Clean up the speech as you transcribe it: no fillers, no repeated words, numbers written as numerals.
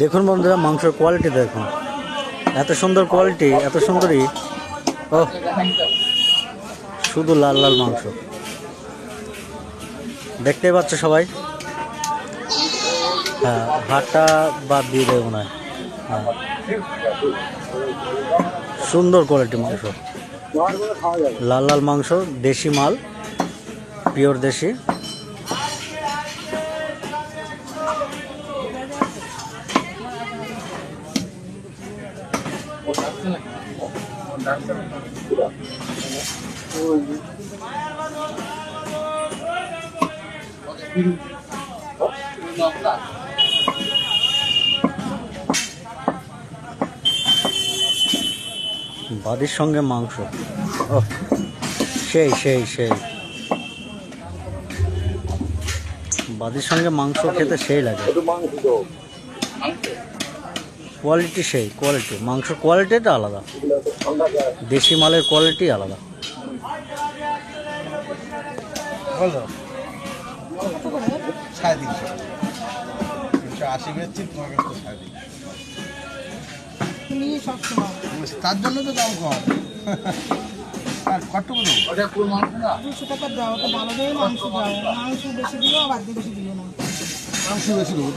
দেখুন বন্ধুরা, মাংসের কোয়ালিটি দেখুন, এত সুন্দর কোয়ালিটি, এত সুন্দরই। ও, শুধু লাল লাল মাংস দেখতেই পাচ্ছ সবাই। হ্যাঁ, হাটটা বাদ দিয়ে দেবো না। হ্যাঁ, সুন্দর কোয়ালিটি মাংস, লাল লাল মাংস, দেশি মাল, পিওর দেশি। বাদির সঙ্গে মাংস, ও সেই সেই সেই, বাদির সঙ্গে মাংস খেতে সেই লাগে। কোয়ালিটি সেই, কোয়ালিটি মাংস কোয়ালিটিটা আলাদা, দেশি মালের কোয়ালিটি আলাদা। তার জন্য তো দাম কম। আর কত বলো 200 টাকা দাও, তো ভালো দিয়ে মাংস দাও, মাংস বেশি দিও, বাদ দিয়ে বেশি দিও না। মাংস বেশি দেবো।